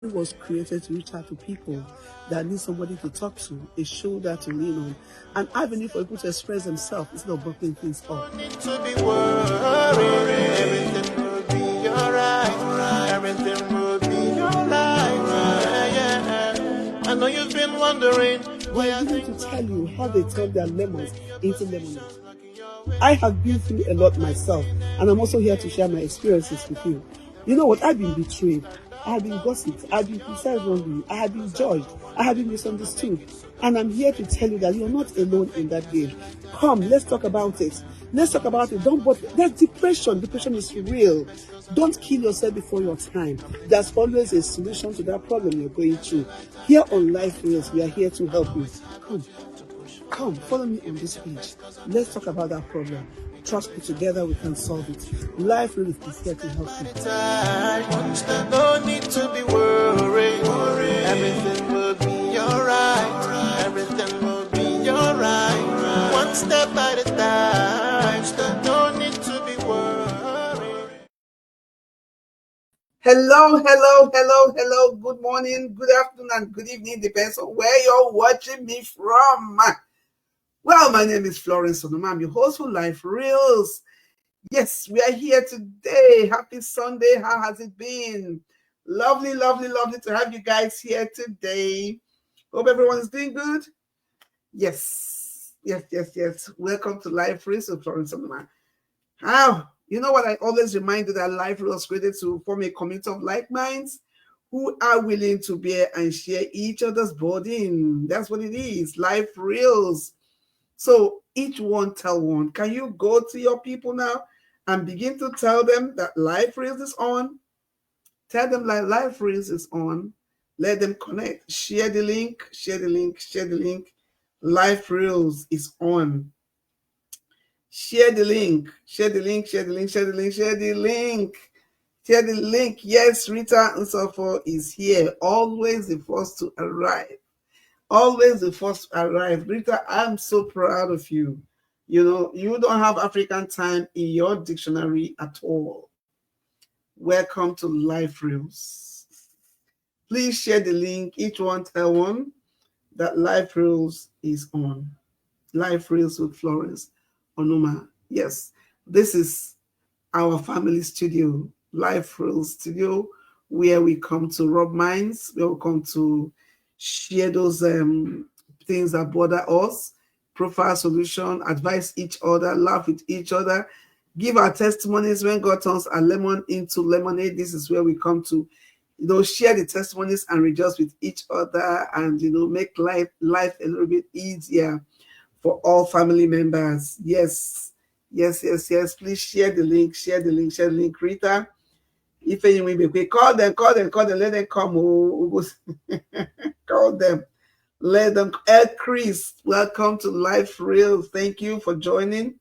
was created to reach out to people that need somebody to talk to, a shoulder to lean on, an avenue for people to express themselves instead of blocking things up. Need to be worried. Everything will be alright. Everything will be alright. Yeah. I know you've been wondering why I need to tell you how they turn their lemons into lemonade. I have been through a lot myself, and I'm also here to share my experiences with you. You know what? I've been betrayed. I have been gossiped. I have been criticized wrongly. I have been judged. I have been misunderstood. And I'm here to tell you that you're not alone in that game. Come, let's talk about it. Let's talk about it. Don't bother. There's depression. Depression is real. Don't kill yourself before your time. There's always a solution to that problem you're going through. Here on Lifereals, we are here to help you. Come, follow me on this page. Let's talk about that problem. Trust me, together we can solve it. Lifereals is here to help you. No need to be worried. Everything will be alright. Everything will be alright. One step at a time. No need to be worried. Hello. Good morning, good afternoon, and good evening. Depends on where you're watching me from. Well, my name is Florence, onuma. I'm your host for Lifereals. Yes, we are here today. Happy Sunday. How has it been? Lovely to have you guys here today. Hope everyone is doing good. Yes. Welcome to Lifereals with Florence, onuma. How? You know what? I always remind you that Lifereals was created to form a community of like minds who are willing to bear and share each other's burden. That's what it is. Lifereals. So each one tell one. Can you go to your people now and begin to tell them that Lifereals is on? Tell them that Lifereals is on. Let them connect. Share the link. Lifereals is on. Share the link. Yes, Rita Nsofo is here. Always the first to arrive. Rita, I'm so proud of you. You know, you don't have African time in your dictionary at all. Welcome to Lifereals. Please share the link. Each one tell one that Lifereals is on. Lifereals with Florence onuma. Yes, this is our family studio, Lifereals studio, where we come to rub minds, where we come to share those things that bother us, profile solution, advise each other, laugh with each other, give our testimonies when God turns a lemon into lemonade. This is where we come to, share the testimonies and rejoice with each other and, make life a little bit easier for all family members. Yes. Please share the link. Rita, if anyone be quick, call them, let them come. Call them. Let them. Chris, welcome to Lifereals. Thank you for joining.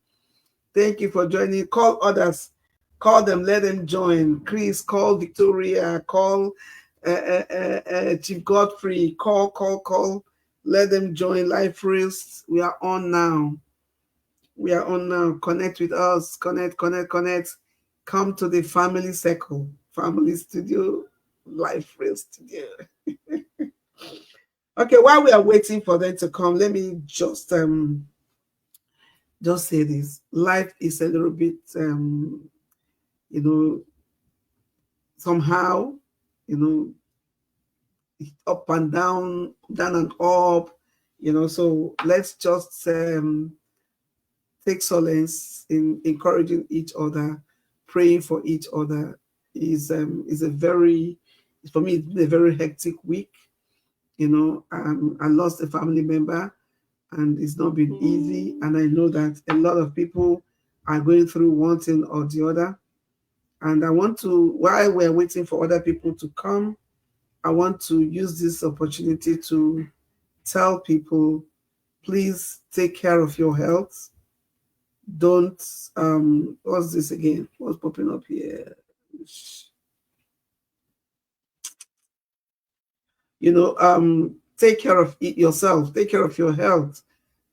Call others. Call them. Let them join. Chris, call Victoria. Call Chief Godfrey. Call. Let them join Lifereals. We are on now. Connect with us. Connect. Come to the family circle. Family studio. Lifereals studio. Okay, while we are waiting for them to come, let me just say this. Life is a little bit somehow, up and down and up, so let's just take solace in encouraging each other, praying for each other. Is a very, for me, it's been a very hectic week. I lost a family member and it's not been easy. And I know that a lot of people are going through one thing or the other. And I want to, while we're waiting for other people to come, I want to use this opportunity to tell people, please take care of your health. Don't, what's this again? What's popping up here? Take care of yourself, take care of your health.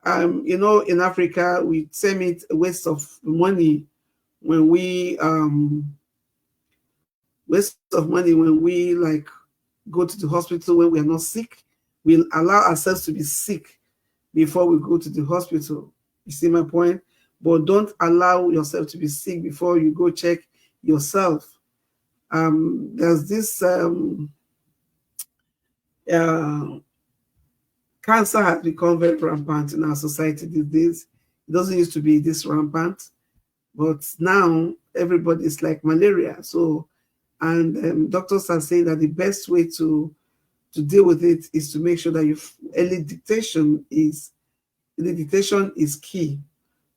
In Africa, we term it a waste of money when we like go to the hospital when we are not sick. We'll allow ourselves to be sick before we go to the hospital. You see my point? But don't allow yourself to be sick before you go check yourself. There's this cancer has become very rampant in our society these days. It doesn't used to be this rampant, but now everybody is like malaria. So, and doctors are saying that the best way to deal with it is to make sure that early detection is key.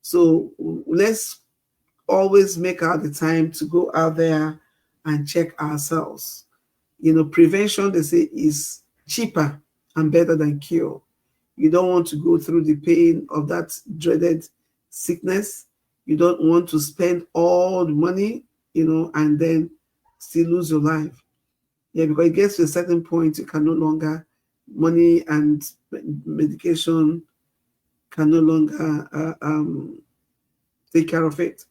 So let's always make out the time to go out there and check ourselves. Prevention, they say, is cheaper and better than cure. You don't want to go through the pain of that dreaded sickness. You don't want to spend all the money, and then still lose your life. Yeah, because it gets to a certain point, you can no longer, money and medication can no longer take care of it.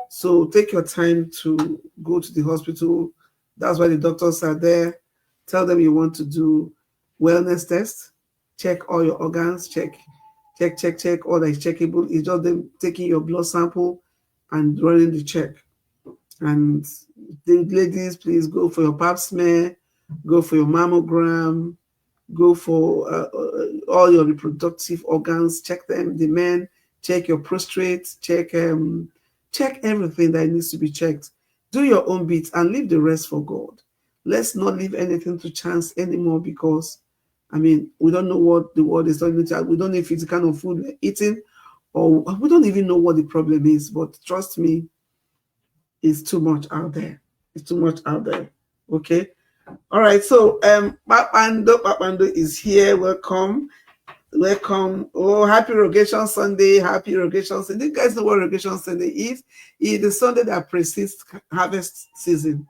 So take your time to go to the hospital. That's why the doctors are there. Tell them you want to do wellness test, check all your organs, check all that is checkable. It's just them taking your blood sample and running the check. And the ladies, please go for your pap smear, go for your mammogram, go for all your reproductive organs, check them. The men, check your prostate, check everything that needs to be checked. Do your own bit and leave the rest for God. Let's not leave anything to chance anymore, because we don't know what the world is doing. We don't know if it's the kind of food we're eating, or we don't even know what the problem is. But trust me, it's too much out there. It's too much out there. Okay. All right. So Papando is here. Welcome. Oh, happy Rogation Sunday. Happy Rogation Sunday. You guys know what Rogation Sunday is? It's the Sunday that precedes harvest season.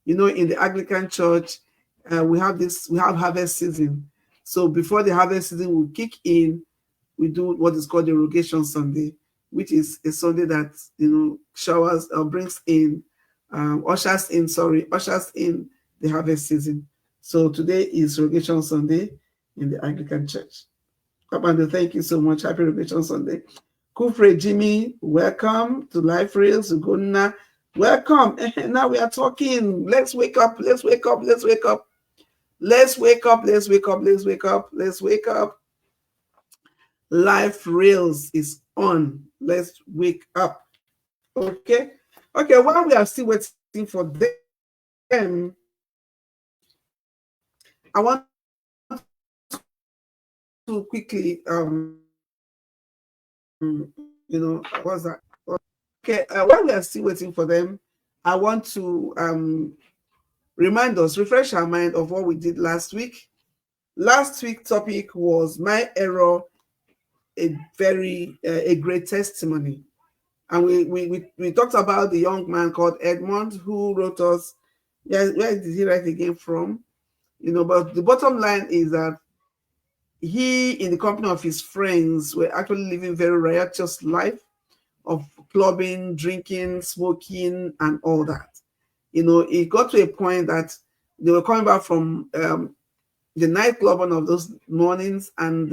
In the Anglican Church, we have harvest season. So before the harvest season will kick in, we do what is called the Rogation Sunday, which is a Sunday that showers or ushers in the harvest season. So today is Rogation Sunday in the Anglican Church. Papando, thank you so much. Happy Rogation Sunday. Kufre Jimmy, welcome to Lifereals. Ugonna, welcome. Now we are talking. Let's wake up. Let's wake up. Let's wake up. Let's wake up. Let's wake up. Let's wake up. Let's wake up. Lifereals is on. Let's wake up. Okay. Okay. While we are still waiting for them, I want to quickly what's that? Okay, while we are still waiting for them, I want to refresh our mind of what we did last week. Last week's topic was my error, a great testimony. And we talked about the young man called Edmund who wrote us. Yeah, where did he write again from? But the bottom line is that he, in the company of his friends, were actually living very riotous life of clubbing, drinking, smoking, and all that. It got to a point that they were coming back from the nightclub one of those mornings, and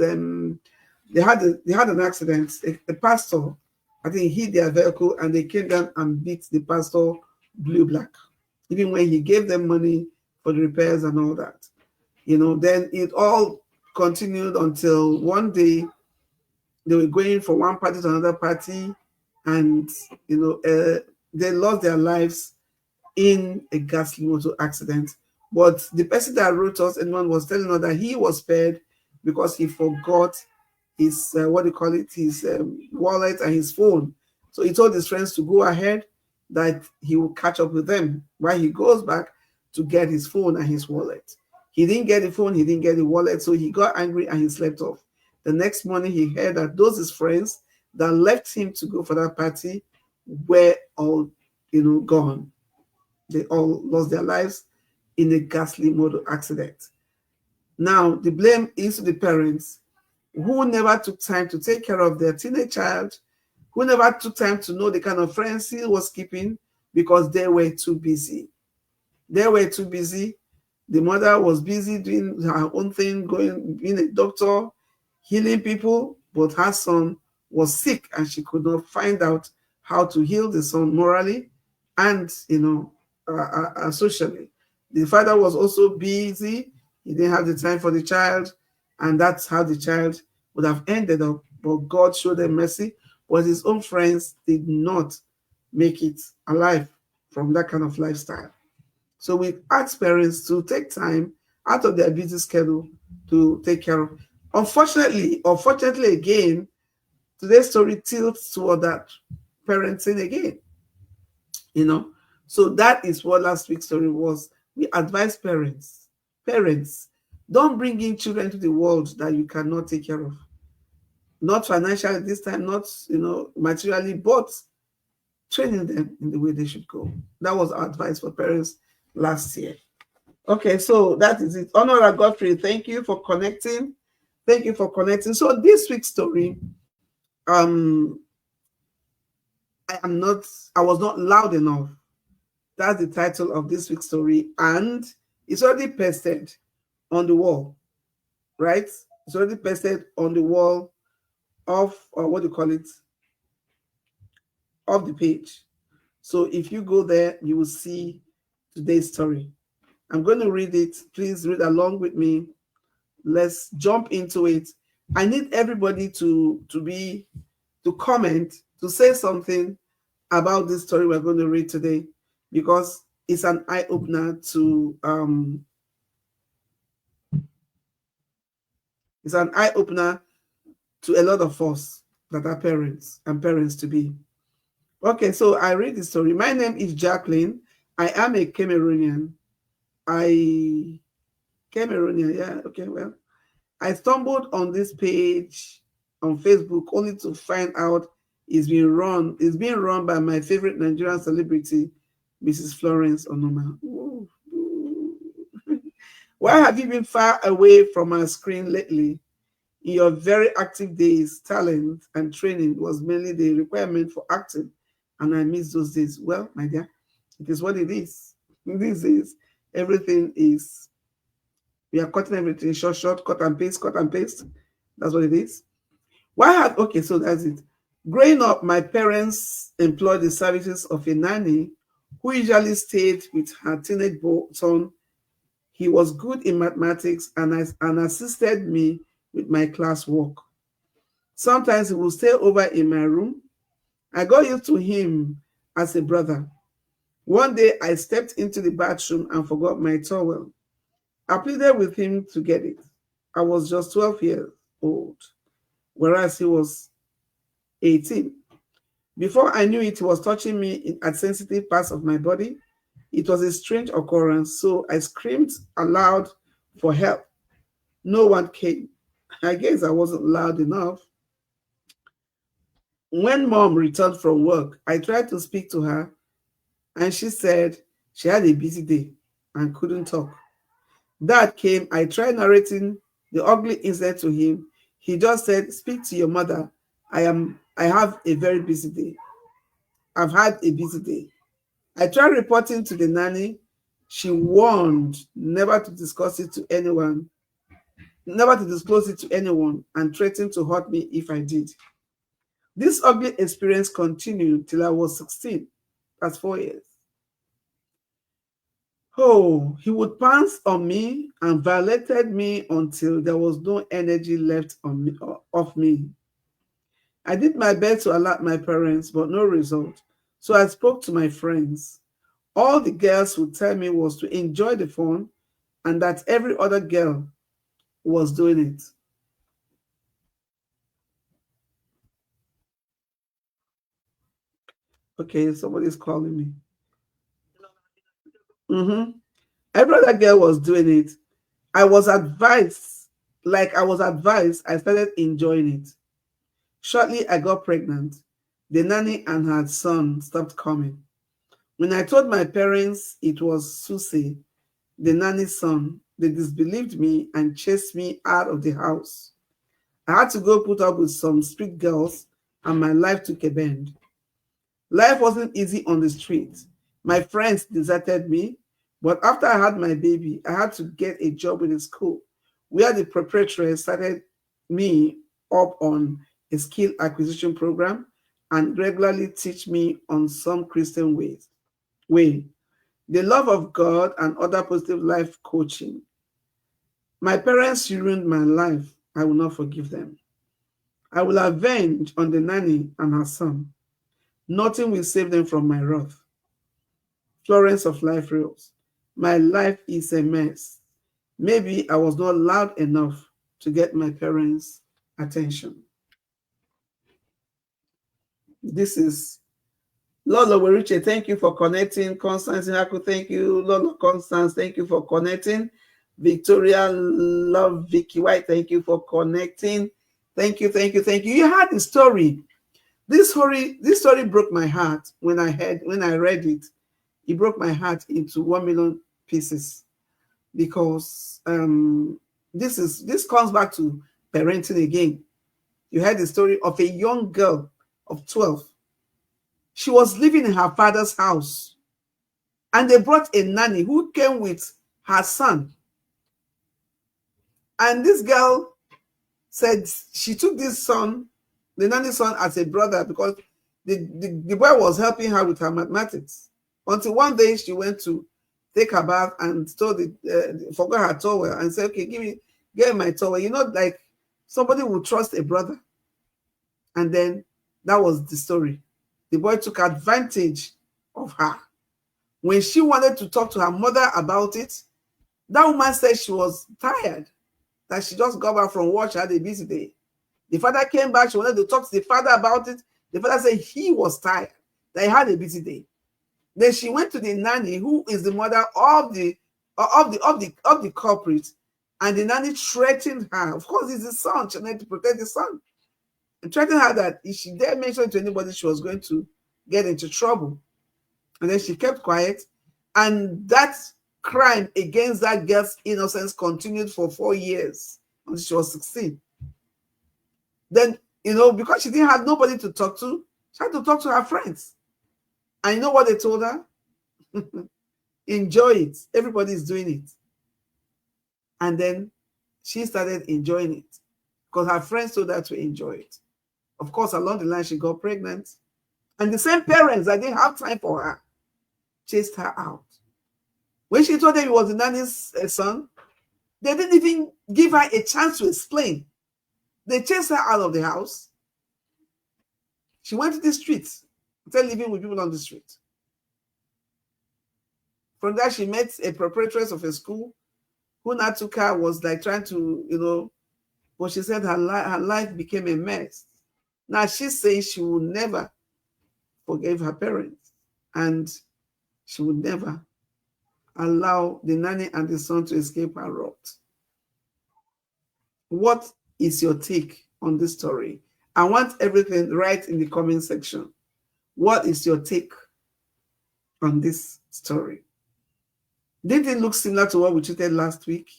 they had an accident. A pastor, I think, hit their vehicle, and they came down and beat the pastor blue black, even when he gave them money for the repairs and all that. Then it all continued until one day they were going from one party to another party, and they lost their lives in a ghastly motor accident. But the person that wrote us, anyone, was telling us that he was spared because he forgot his his wallet and his phone. So he told his friends to go ahead, that he will catch up with them while he goes back to get his phone and his wallet. He didn't get the phone, he didn't get the wallet, so he got angry and he slept off. The next morning, he heard that those his friends that left him to go for that party were all, gone. They all lost their lives in a ghastly motor accident. Now, the blame is to the parents who never took time to take care of their teenage child, who never took time to know the kind of friends he was keeping, because they were too busy. They were too busy. The mother was busy doing her own thing, going being a doctor, healing people, but her son was sick and she could not find out how to heal the son morally and socially. The father was also busy; he didn't have the time for the child, and that's how the child would have ended up. But God showed them mercy, but his own friends did not make it alive from that kind of lifestyle. So we ask parents to take time out of their busy schedule to take care of. Unfortunately, again, today's story tilts toward that parenting again. You know, so that is what last week's story was. We advise parents, don't bring in children to the world that you cannot take care of. Not financially this time, not materially, but training them in the way they should go. That was our advice for parents last year. Okay, so that is it. Honor Godfrey, thank you for connecting. Thank you for connecting. So this week's story, um, I was not loud enough. That's the title of this week's story, and it's already pasted on the wall, right? It's already pasted on the wall of, or what do you call it, of the page. So if you go there, you will see today's story. I'm going to read it. Please read along with me. Let's jump into it. I need everybody to comment, to say something about this story we're going to read today, because it's an eye-opener to a lot of us that are parents and parents to be. Okay, so I read the story. My name is Jacqueline. I am a Cameroonian. Yeah, okay, well. I stumbled on this page on Facebook only to find out it's being run by my favorite Nigerian celebrity, Mrs. Florence onuma. Why have you been far away from our screen lately? In your very active days, talent and training was mainly the requirement for acting, and I miss those days. Well, my dear, it is what it is. These days, everything is, we are cutting everything short, cut and paste, cut and paste. That's what it is. Okay, so that's it. Growing up, my parents employed the services of a nanny who usually stayed with her teenage son. He was good in mathematics and assisted me with my classwork. Sometimes he would stay over in my room. I got used to him as a brother. One day, I stepped into the bathroom and forgot my towel. I pleaded with him to get it. I was just 12 years old, whereas he was 18. Before I knew it, he was touching me at sensitive parts of my body. It was a strange occurrence, so I screamed aloud for help. No one came. I guess I wasn't loud enough. When mom returned from work, I tried to speak to her, and she said she had a busy day and couldn't talk. Dad came. I tried narrating the ugly incident to him. He just said, "Speak to your mother. I have a very busy day. I've had a busy day." I tried reporting to the nanny. She warned never to disclose it to anyone, and threatened to hurt me if I did. This ugly experience continued till I was 16. That's 4 years. Oh, he would pounce on me and violated me until there was no energy left on me, of me. I did my best to alert my parents, but no result. So I spoke to my friends. All the girls would tell me was to enjoy the fun and that every other girl was doing it. Okay, somebody's calling me. Every other girl was doing it. I was advised, I started enjoying it. Shortly, I got pregnant. The nanny and her son stopped coming. When I told my parents it was Susie, the nanny's son, they disbelieved me and chased me out of the house. I had to go put up with some street girls, and my life took a bend. Life wasn't easy on the street. My friends deserted me. But after I had my baby, I had to get a job in a school where the proprietor started me up on a skill acquisition program and regularly teach me on some Christian way. The love of God and other positive life coaching. My parents ruined my life. I will not forgive them. I will avenge on the nanny and her son. Nothing will save them from my wrath. Florence of Lifereals. My life is a mess. Maybe I was not loud enough to get my parents' attention. This is Lolo Weriche. Thank you for connecting. Constance Inaku, thank you. Lolo Constance, thank you for connecting. Victoria Love Vicky White, thank you for connecting. Thank you. You had the story. This story broke my heart when I read it. It broke my heart into 1 million pieces because this comes back to parenting again. You heard the story of a young girl of 12. She was living in her father's house, and they brought a nanny who came with her son. And this girl said she took this son, the nanny's son, as a brother because the boy was helping her with her mathematics. Until one day she went to take her bath and forgot her towel and said, okay, get my towel. You know, like somebody would trust a brother. And then that was the story. The boy took advantage of her. When she wanted to talk to her mother about it, that woman said she was tired, that she just got back from work, she had a busy day. The father came back, she wanted to talk to the father about it. The father said he was tired, that he had a busy day. Then she went to the nanny, who is the mother of the culprit, and the nanny threatened her. Of course, it's the son. She wanted to protect the son, and threatened her that if she dare mention to anybody, she was going to get into trouble. And then she kept quiet, and that crime against that girl's innocence continued for 4 years until she was 16. Then, because she didn't have nobody to talk to, she had to talk to her friends. And you know what they told her? Enjoy it. Everybody is doing it. And then she started enjoying it because her friends told her to enjoy it. Of course, along the line, she got pregnant. And the same parents that didn't have time for her chased her out. When she told them it was the nanny's son, they didn't even give her a chance to explain. They chased her out of the house. She went to the streets, started living with people on the street. From there, she met a proprietress of a school who now took her, was like trying to, but she said her life became a mess. Now she says she will never forgive her parents, and she would never allow the nanny and the son to escape her wrath. What is your take on this story? I want everything right in the comment section. What is your take on this story? Did it look similar to what we treated last week?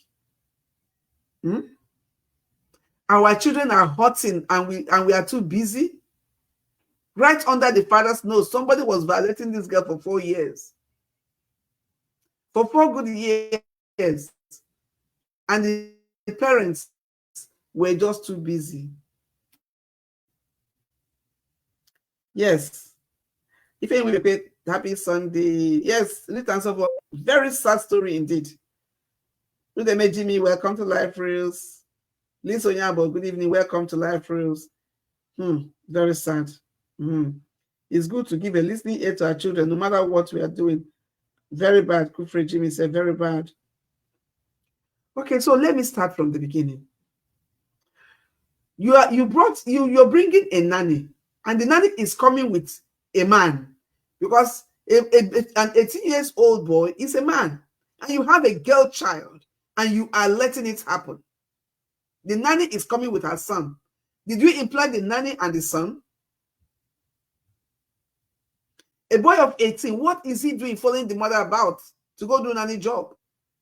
Our children are hurting and we are too busy. Right under the father's nose, somebody was violating this girl for 4 years. For 4 good years. And the parents were just too busy. Yes. If anyone paid happy Sunday. Yes, very sad story indeed. Udeme Jimmy, welcome to Lifereals. Lisa Onyabo, good evening. Welcome to Lifereals. Very sad. It's good to give a listening ear to our children, no matter what we are doing. Very bad. Kufre Jimmy said, very bad. Okay, so let me start from the beginning. You're bringing a nanny, and the nanny is coming with a man, because an 18-year-old boy is a man, and you have a girl child, and you are letting it happen. The nanny is coming with her son. Did you imply the nanny and the son? A boy of 18, what is he doing following the mother about to go do a nanny job?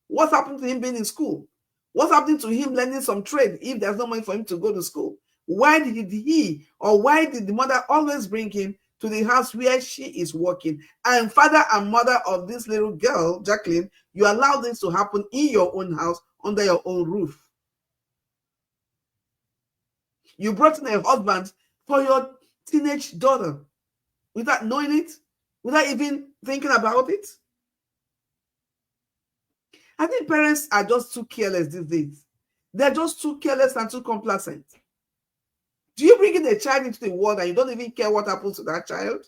What's happened to him being in school? What's happening to him learning some trade if there's no money for him to go to school? Why did the mother always bring him to the house where she is working. And father and mother of this little girl, Jacqueline, you allow this to happen in your own house, under your own roof. You brought in a husband for your teenage daughter without knowing it, without even thinking about it. I think parents are just too careless these days. They're just too careless and too complacent. Do you bring in a child into the world and you don't even care what happens to that child?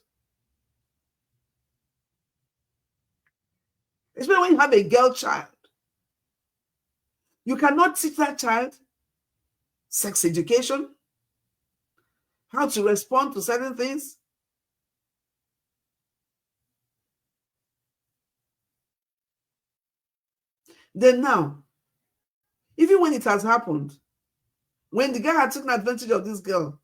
Especially when you have a girl child. You cannot teach that child sex education, how to respond to certain things. Then now, even when it has happened, when the guy had taken advantage of this girl,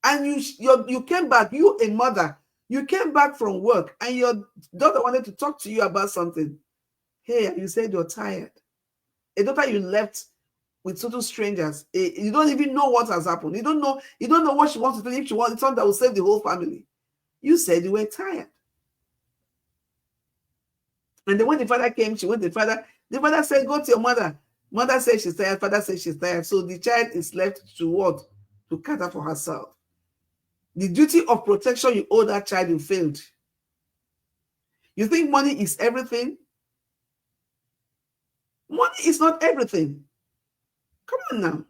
and you came back, you a mother, you came back from work, and your daughter wanted to talk to you about something. Hey, you said you're tired. A daughter you left with total strangers. You don't even know what has happened. You don't know what she wants to do. If she wants something that will save the whole family. You said you were tired. And then when the father came, she went to the father. The father said, go to your mother. Mother says she's tired. Father says she's tired. So the child is left to what? To cater for herself. The duty of protection you owe that child, you failed. You think money is everything? Money is not everything. Come on now.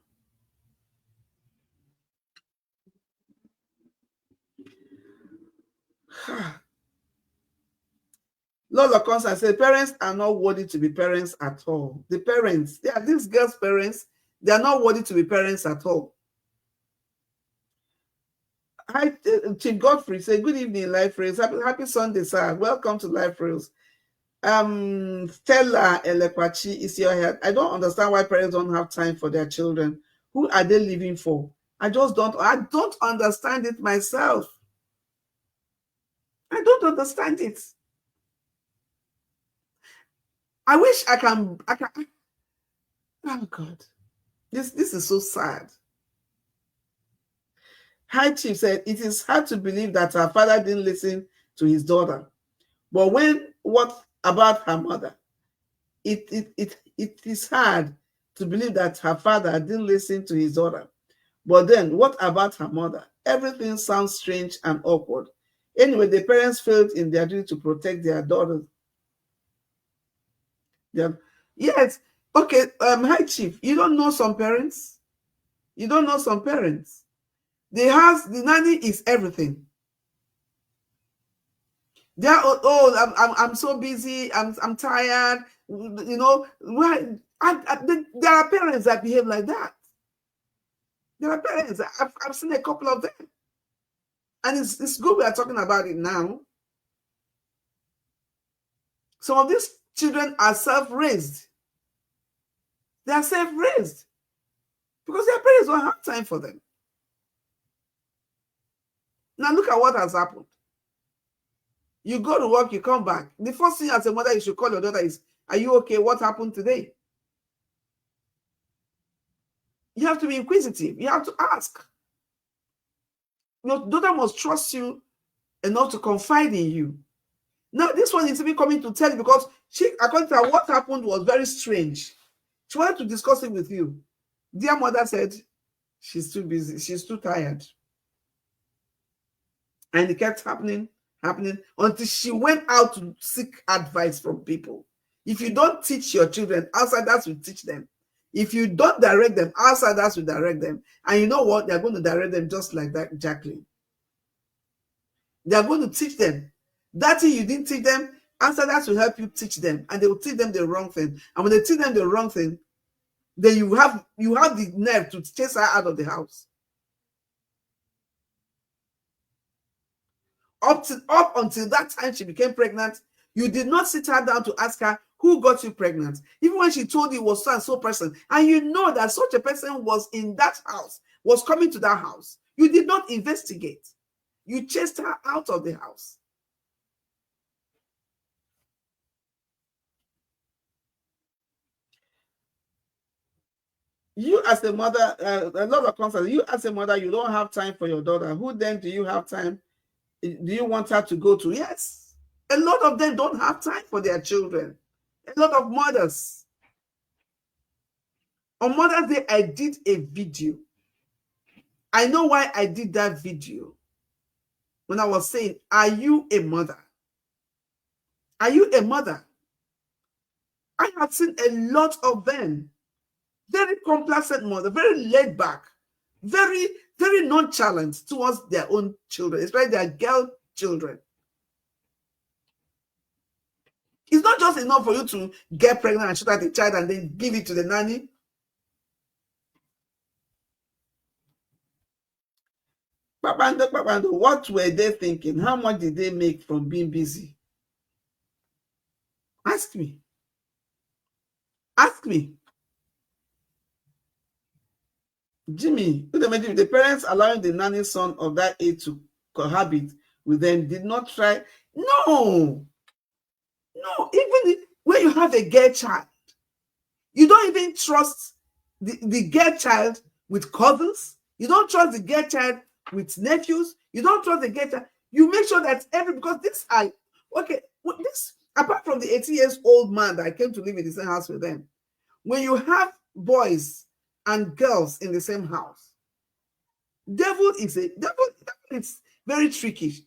Lola Consa said, parents are not worthy to be parents at all. The parents, yeah, these girls' parents, they are not worthy to be parents at all. Hi, Chief Godfrey, say, good evening, Lifereals. Happy Sunday, sir. Welcome to Lifereals. Stella Elekwachi is your head. I don't understand why parents don't have time for their children. Who are they living for? I don't understand it myself. I don't understand it. I wish I can. Oh God, this is so sad. High Chief said it is hard to believe that her father didn't listen to his daughter, but what about her mother? It is hard to believe that her father didn't listen to his daughter, but then what about her mother? Everything sounds strange and awkward. Anyway, the parents failed in their duty to protect their daughters. Yes. Okay, High Chief, you don't know some parents? You don't know some parents? The nanny is everything. They're I'm so busy, I'm tired, you know. There are parents that behave like that. There are parents, I've seen a couple of them. And it's good we are talking about it now. Some of these children are self-raised. They are self-raised because their parents don't have time for them. Now look at what has happened. You go to work, you come back. The first thing as a mother you should call your daughter is, are you okay? What happened today? You have to be inquisitive. You have to ask. Your daughter must trust you enough to confide in you. Now, this one is even coming to tell you because she, according to her, what happened was very strange. She wanted to discuss it with you. Dear mother said, she's too busy. She's too tired. And it kept happening until she went out to seek advice from people. If you don't teach your children, outsiders will teach them. If you don't direct them, outsiders will direct them. And you know what? They're going to direct them just like that, Jacqueline. They're going to teach them. That thing you didn't teach them, outsiders will help you teach them. And they will teach them the wrong thing. And when they teach them the wrong thing, then you have the nerve to chase her out of the house. Up until that time she became pregnant, you did not sit her down to ask her who got you pregnant. Even when she told you it was so and so person, and you know that such a person was in that house, was coming to that house, you did not investigate. You chased her out of the house. You as a mother, a lot of concerns, you as a mother, you don't have time for your daughter. Who then do you have time Do you want her to go to? Yes. A lot of them don't have time for their children. A lot of mothers. On Mother's Day, I did a video. I know why I did that video. When I was saying, are you a mother? Are you a mother? I have seen a lot of them. Very complacent mother, very laid back, very, very nonchalant towards their own children, especially their girl children. It's not just enough for you to get pregnant and shoot at the child and then give it to the nanny. Papando, what were they thinking? How much did they make from being busy? Ask me. Ask me. Jimmy, could imagine if the parents allowing the nanny son of that age to cohabit with them did not try? No. No, even when you have a girl child, you don't even trust the girl child with cousins. You don't trust the girl child with nephews. You don't trust the girl child. You make sure that because this apart from the 80 years old man that I came to live in the same house with them, when you have boys and girls in the same house, devil is very tricky.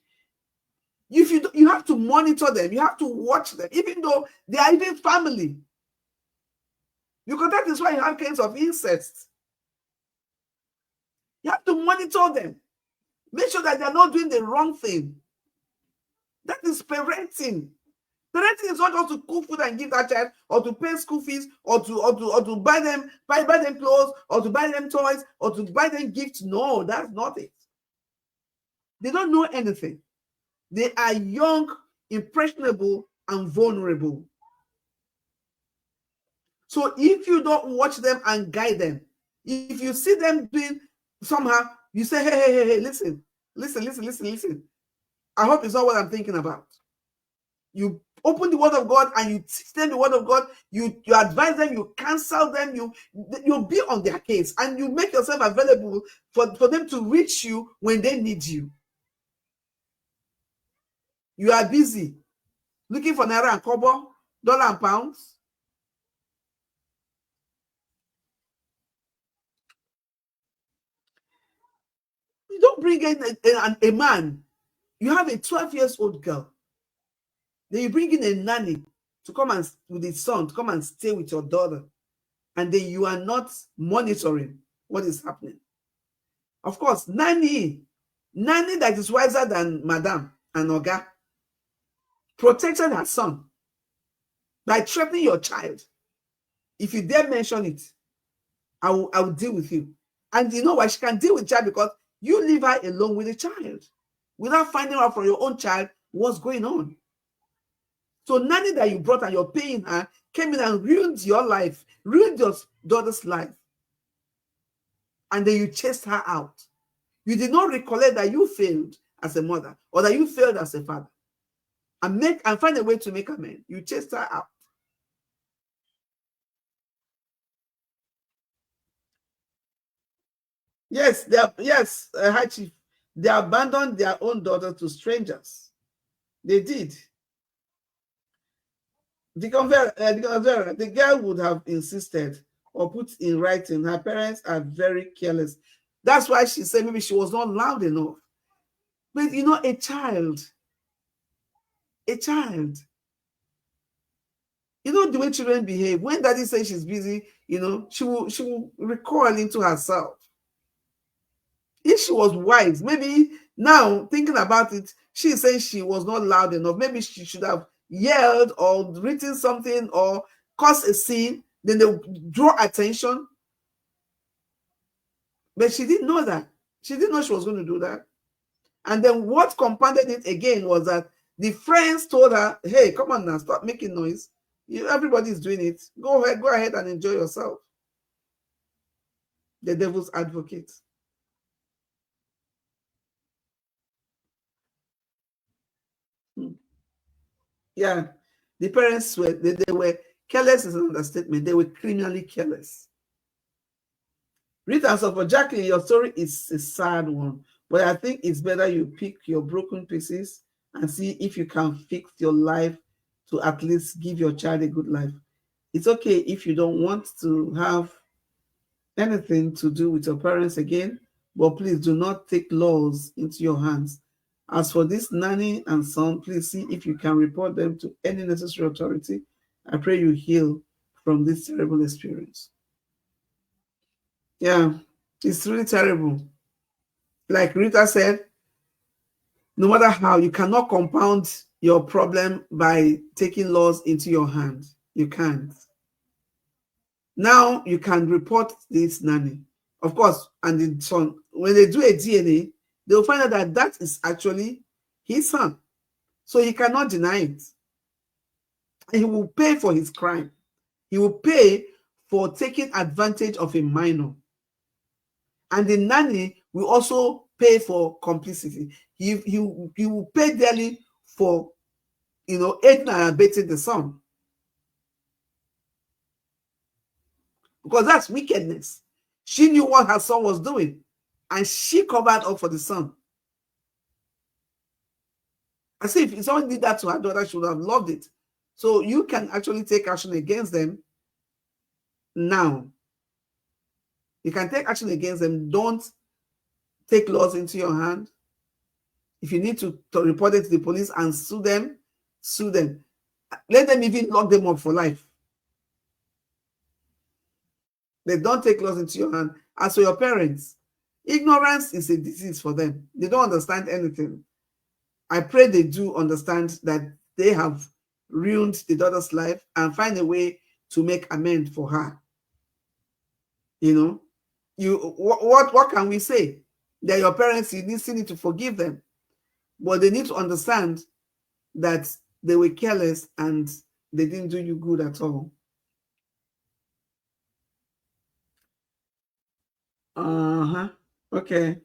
You have to monitor them, you have to watch them, even though they are even family. Because that is why you have cases of incest. You have to monitor them. Make sure that they're not doing the wrong thing. That is parenting. Parenting is not just to cook food and give that child, or to pay school fees, or to buy them clothes, or to buy them toys, or to buy them gifts. No, that's not it. They don't know anything. They are young, impressionable, and vulnerable. So if you don't watch them and guide them, if you see them doing somehow, you say, hey, listen. I hope it's not what I'm thinking about. You open the word of God and you teach them the word of God. You advise them, you counsel them, you'll be on their case, and you make yourself available for them to reach you when they need you. You are busy looking for naira and kobo, dollar and pounds. You don't bring in a man. You have a 12-year-old girl. Then you bring in a nanny to come and with his son to come and stay with your daughter, and then you are not monitoring what is happening. Of course, nanny that is wiser than Madam and Oga protected her son by threatening your child. If you dare mention it, I will deal with you. And you know why she can deal with the child? Because you leave her alone with the child without finding out from your own child what's going on. So nanny that you brought and you're paying her came in and ruined your life, ruined your daughter's life. And then you chased her out. You did not recollect that you failed as a mother or that you failed as a father. And find a way to make amends. You chased her out. Yes, High Chief. They abandoned their own daughter to strangers. They did. The girl would have insisted or put in writing, her parents are very careless. That's why she said maybe she was not loud enough. But you know, a child, you know the way children behave. When daddy says she's busy, you know, she will recoil into herself. If she was wise, maybe now thinking about it, she says she was not loud enough. Maybe she should have yelled or written something or caused a scene, then they draw attention. But she didn't know that. She didn't know she was going to do that. And then what compounded it again was that the friends told her, hey, come on now, stop making noise. Everybody's doing it. Go ahead and enjoy yourself. The devil's advocate. Yeah, the parents they were careless is an understatement. They were criminally careless. Rita and so for Jacqueline, your story is a sad one, But I think it's better you pick your broken pieces and see if you can fix your life to at least give your child a good life. It's okay if you don't want to have anything to do with your parents again, but please do not take laws into your hands. As for this nanny and son, please see if you can report them to any necessary authority. I pray you heal from this terrible experience. Yeah, it's really terrible. Like Rita said, no matter how, you cannot compound your problem by taking laws into your hands. You can't. Now you can report this nanny. Of course, and the son, when they do a DNA, they'll find out that that is actually his son. So he cannot deny it. And he will pay for his crime. He will pay for taking advantage of a minor. And the nanny will also pay for complicity. He will pay dearly for, aiding and abetting the son. Because that's wickedness. She knew what her son was doing, and she covered up for the son. As if someone did that to her daughter, she would have loved it. So you can actually take action against them now. You can take action against them. Don't take laws into your hand. If you need to report it to the police and sue them, sue them. Let them even lock them up for life. They don't take laws into your hand. As for your parents, ignorance is a disease for them. They don't understand anything. I pray they do understand that they have ruined the daughter's life and find a way to make amends for her. What can we say? They're your parents, you still need to forgive them. But they need to understand that they were careless and they didn't do you good at all. Okay.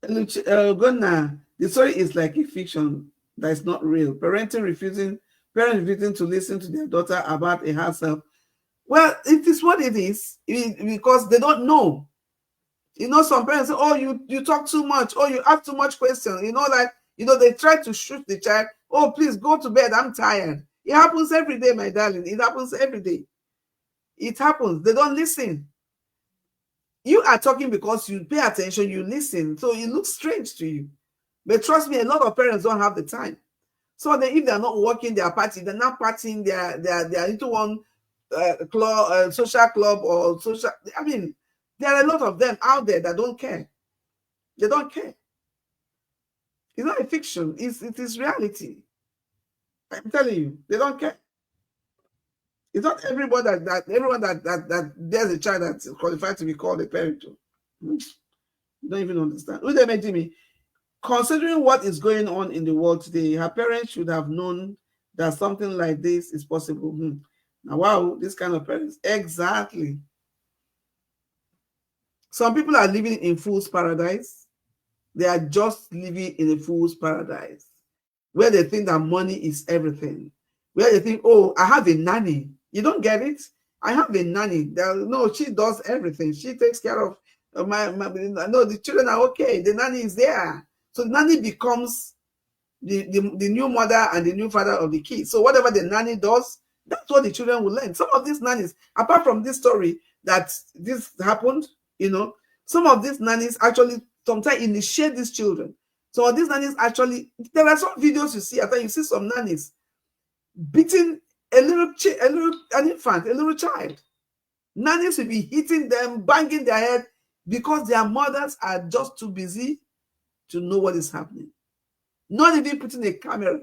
Gonna, the story is like a fiction that is not real. Parents refusing to listen to their daughter about a herself. Well, it is what it is because they don't know. Some parents say, "Oh, you talk too much. Oh, you ask too much questions." They try to shoot the child. "Oh, please go to bed. I'm tired." It happens every day, my darling. It happens every day. It happens. They don't listen. You are talking because you pay attention, you listen, so it looks strange to you. But trust me, a lot of parents don't have the time. So if they're not working, they're partying, they're not partying, they're into one club, social club or social. I mean, there are a lot of them out there that don't care. They don't care. It's not a fiction. It is reality. I'm telling you, they don't care. It's not everyone that there's a child that's qualified to be called a parent. You don't even understand. Who they made me? Considering what is going on in the world today, her parents should have known that something like this is possible. Now, wow, this kind of parents. Exactly. Some people are living in fool's paradise. They are just living in a fool's paradise where they think that money is everything. Where they think, oh, I have a nanny. You don't get it? I have a nanny. No, she does everything. She takes care of no, the children are okay. The nanny is there. So the nanny becomes the new mother and the new father of the kids. So whatever the nanny does, that's what the children will learn. Some of these nannies, apart from this story that this happened, some of these nannies actually sometimes initiate these children. So these nannies actually, there are some videos you see, after you see some nannies beating an infant, a little child. Nannies will be hitting them, banging their head because their mothers are just too busy to know what is happening. Not even putting a camera.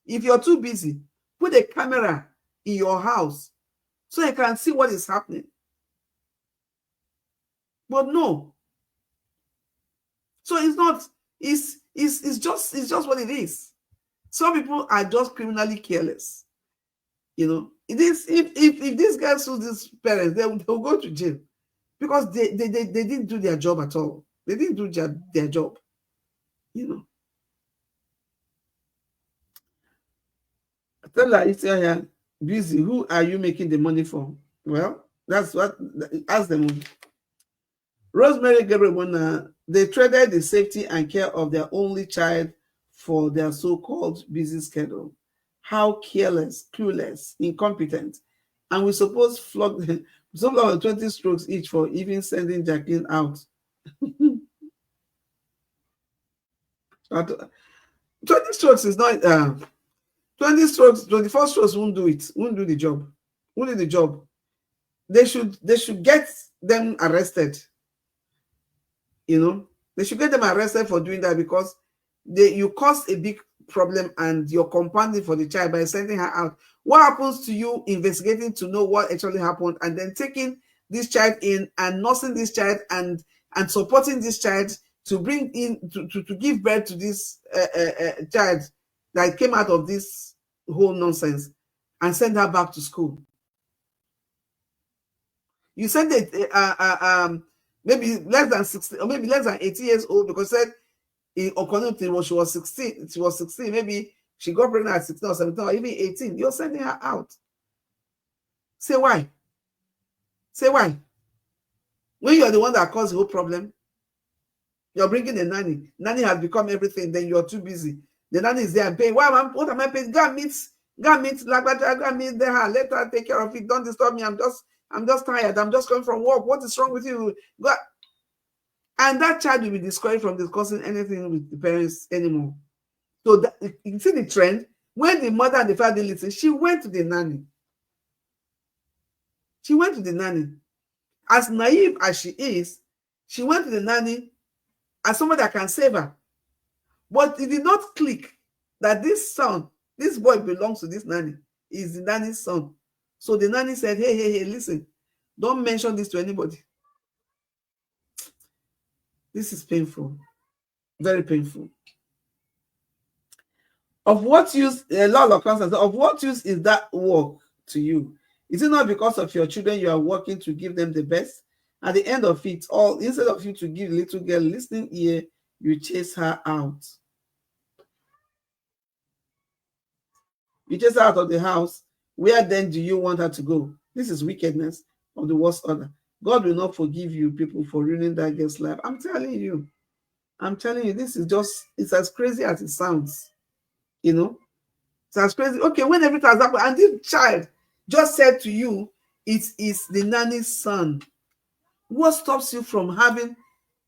If you're too busy, put a camera in your house so you can see what is happening. But no. So it's just what it is. Some people are just criminally careless. It is if these guys sue these parents, they'll go to jail because they didn't do their job at all. They didn't do their job. Tell her, it's here busy. Who are you making the money for? Well, that's what, ask them. Rosemary Gabriel, they traded the safety and care of their only child for their so-called busy schedule. How careless, clueless, incompetent. And we suppose flog 20 strokes each for even sending Jacqueline out. 20 strokes is not 20 strokes, 24 strokes won't do it, won't do the job. Won't do the job. They should get them arrested. You know, they should get them arrested for doing that, because you cause a big problem and you're compounding for the child by sending her out. What happens to you investigating to know what actually happened, and then taking this child in and nursing this child and supporting this child to bring in to give birth to this child that came out of this whole nonsense, and send her back to school? You send it maybe less than 60 or maybe less than 80 years old, because said according to what she was 16, maybe she got pregnant at 16 or 17 or even 18. You're sending her out. Say why? Say why? When you're the one that caused the whole problem, you're bringing a nanny. Nanny has become everything, then you're too busy. The nanny is there and paying. What am I paying? Go and meet like that, go and meet her, let her take care of it. Don't disturb me. I'm just tired. I'm just coming from work. What is wrong with you? Go. And that child will be discouraged from discussing anything with the parents anymore. So you see the trend. When the mother and the father didn't listen, she went to the nanny. She went to the nanny. As naive as she is, she went to the nanny as someone that can save her. But it did not click that this boy belongs to this nanny. He's the nanny's son. So the nanny said, hey, listen, don't mention this to anybody. This is painful. Very painful. Of what use, a lot of concerns, of what use is that work to you? Is it not because of your children you are working to give them the best? At the end of it all, instead of you to give the little girl listening ear, you chase her out. You chase her out of the house. Where then do you want her to go? This is wickedness of the worst order. God will not forgive you people for ruining that girl's life. I'm telling you. This is it's as crazy as it sounds. You know? It's as crazy. Okay, when everything has happened, and this child just said to you, it is the nanny's son. What stops you from having,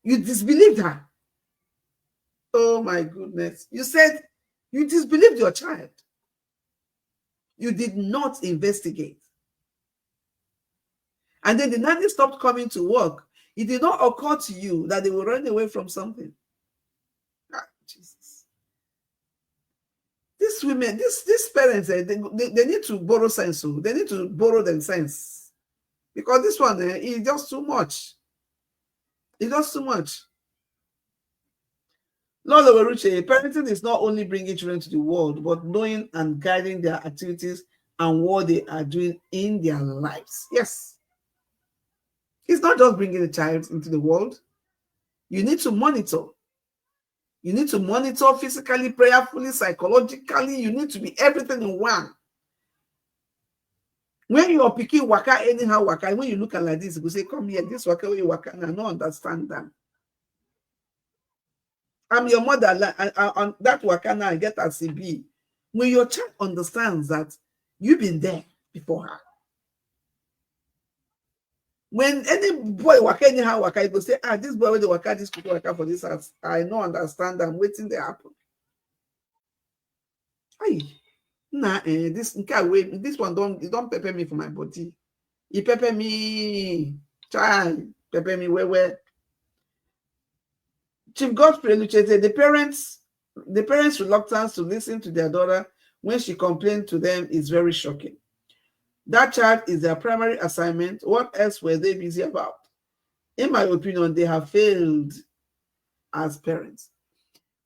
you disbelieved her? Oh my goodness. You said you disbelieved your child. You did not investigate. And then the nanny stopped coming to work. It did not occur to you that they were running away from something. Ah, Jesus. These women, these parents, they need to borrow sense. So they need to borrow them sense. Because this one is just too much. It's just too much. Lord Oweruche, parenting is not only bringing children to the world, but knowing and guiding their activities and what they are doing in their lives. Yes. It's not just bringing a child into the world. You need to monitor. You need to monitor physically, prayerfully, psychologically. You need to be everything in one. When you are picking waka anyhow waka, when you look at like this, you go say, come here, this waka, you waka, and I don't understand that. I'm your mother, and that waka now, I get a CB. When your child understands that you've been there before her. When any boy waka anyhow waka, you go say, this boy with the waka, this people waka for this house. I don't understand. I'm waiting to happen. Aye. Nah, this one don't pepper me for my body. He pepper me, child, pepper me where. Chief Godfrey illustrated the parents' reluctance to listen to their daughter when she complained to them is very shocking. That child is their primary assignment. What else were they busy about? In my opinion, they have failed as parents.